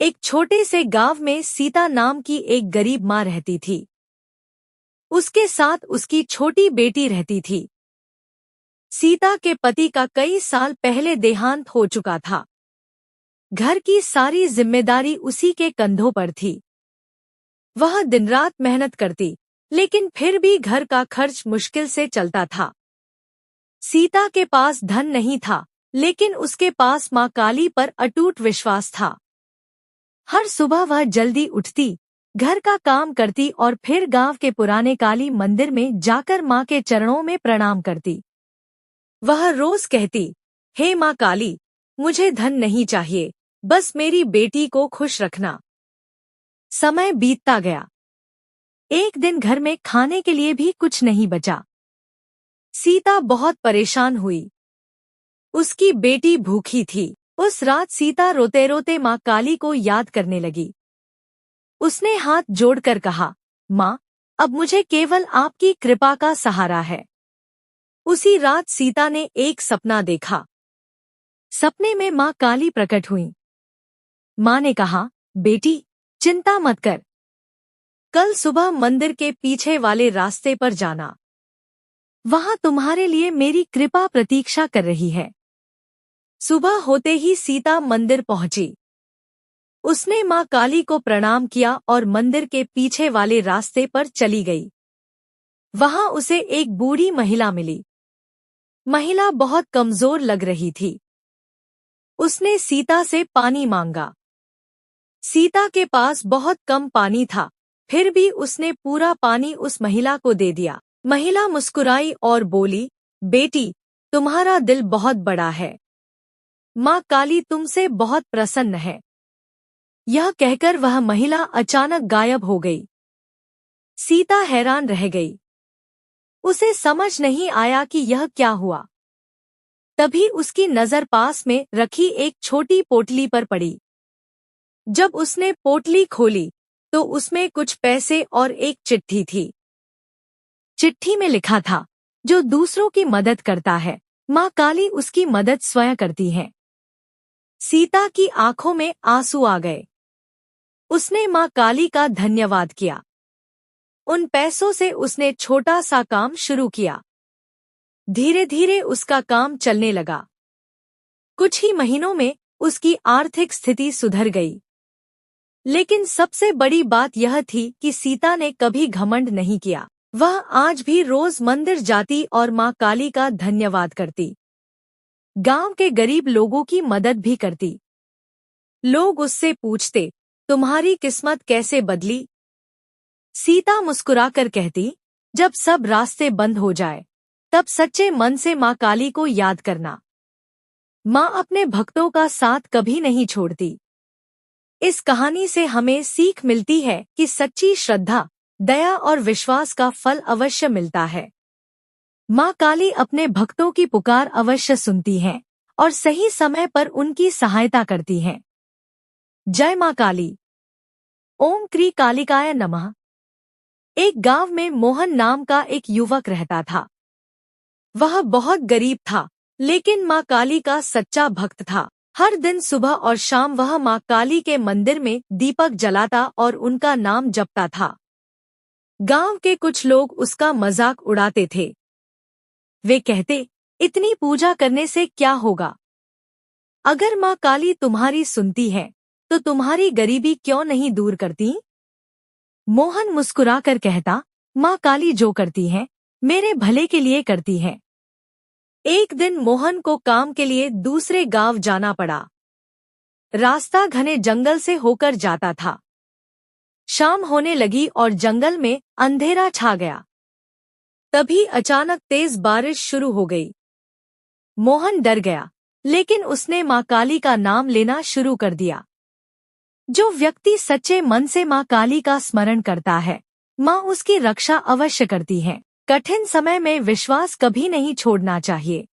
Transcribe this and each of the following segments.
एक छोटे से गांव में सीता नाम की एक गरीब माँ रहती थी। उसके साथ उसकी छोटी बेटी रहती थी। सीता के पति का कई साल पहले देहांत हो चुका था। घर की सारी जिम्मेदारी उसी के कंधों पर थी। वह दिन रात मेहनत करती, लेकिन फिर भी घर का खर्च मुश्किल से चलता था। सीता के पास धन नहीं था, लेकिन उसके पास माँ काली पर अटूट विश्वास था। हर सुबह वह जल्दी उठती, घर का काम करती और फिर गांव के पुराने काली मंदिर में जाकर माँ के चरणों में प्रणाम करती। वह रोज कहती, हे माँ काली, मुझे धन नहीं चाहिए, बस मेरी बेटी को खुश रखना। समय बीतता गया। एक दिन घर में खाने के लिए भी कुछ नहीं बचा। सीता बहुत परेशान हुई। उसकी बेटी भूखी थी। उस रात सीता रोते रोते माँ काली को याद करने लगी। उसने हाथ जोड़कर कहा, माँ, अब मुझे केवल आपकी कृपा का सहारा है। उसी रात सीता ने एक सपना देखा। सपने में माँ काली प्रकट हुई। माँ ने कहा, बेटी, चिंता मत कर। कल सुबह मंदिर के पीछे वाले रास्ते पर जाना। वहां तुम्हारे लिए मेरी कृपा प्रतीक्षा कर रही है। सुबह होते ही सीता मंदिर पहुंची। उसने माँ काली को प्रणाम किया और मंदिर के पीछे वाले रास्ते पर चली गई। वहां उसे एक बूढ़ी महिला मिली। महिला बहुत कमजोर लग रही थी। उसने सीता से पानी मांगा। सीता के पास बहुत कम पानी था, फिर भी उसने पूरा पानी उस महिला को दे दिया। महिला मुस्कुराई और बोली, बेटी, तुम्हारा दिल बहुत बड़ा है। माँ काली तुमसे बहुत प्रसन्न है। यह कहकर वह महिला अचानक गायब हो गई। सीता हैरान रह गई। उसे समझ नहीं आया कि यह क्या हुआ। तभी उसकी नजर पास में रखी एक छोटी पोटली पर पड़ी। जब उसने पोटली खोली तो उसमें कुछ पैसे और एक चिट्ठी थी। चिट्ठी में लिखा था, जो दूसरों की मदद करता है, माँ काली उसकी मदद स्वयं करती है। सीता की आंखों में आंसू आ गए। उसने माँ काली का धन्यवाद किया। उन पैसों से उसने छोटा सा काम शुरू किया। धीरे धीरे उसका काम चलने लगा। कुछ ही महीनों में उसकी आर्थिक स्थिति सुधर गई। लेकिन सबसे बड़ी बात यह थी कि सीता ने कभी घमंड नहीं किया। वह आज भी रोज मंदिर जाती और माँ काली का धन्यवाद करती। गांव के गरीब लोगों की मदद भी करती। लोग उससे पूछते, तुम्हारी किस्मत कैसे बदली? सीता मुस्कुराकर कहती, जब सब रास्ते बंद हो जाए, तब सच्चे मन से माँ काली को याद करना। माँ अपने भक्तों का साथ कभी नहीं छोड़ती। इस कहानी से हमें सीख मिलती है कि सच्ची श्रद्धा, दया और विश्वास का फल अवश्य मिलता है। माँ काली अपने भक्तों की पुकार अवश्य सुनती हैं और सही समय पर उनकी सहायता करती हैं। जय माँ काली। ओम क्री कालिकाय नमः। एक गांव में मोहन नाम का एक युवक रहता था। वह बहुत गरीब था, लेकिन माँ काली का सच्चा भक्त था। हर दिन सुबह और शाम वह माँ काली के मंदिर में दीपक जलाता और उनका नाम जपता था। गांव के कुछ लोग उसका मजाक उड़ाते थे। वे कहते, इतनी पूजा करने से क्या होगा? अगर माँ काली तुम्हारी सुनती है, तो तुम्हारी गरीबी क्यों नहीं दूर करती? मोहन मुस्कुराकर कहता, माँ काली जो करती है, मेरे भले के लिए करती है। एक दिन मोहन को काम के लिए दूसरे गांव जाना पड़ा। रास्ता घने जंगल से होकर जाता था। शाम होने लगी और जंगल में अंधेरा छा गया। तभी अचानक तेज बारिश शुरू हो गई। मोहन डर गया, लेकिन उसने माँ काली का नाम लेना शुरू कर दिया। जो व्यक्ति सच्चे मन से माँ काली का स्मरण करता है, माँ उसकी रक्षा अवश्य करती है। कठिन समय में विश्वास कभी नहीं छोड़ना चाहिए।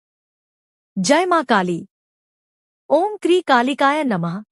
जय माँ काली। ओम क्री कालिकाय नमः।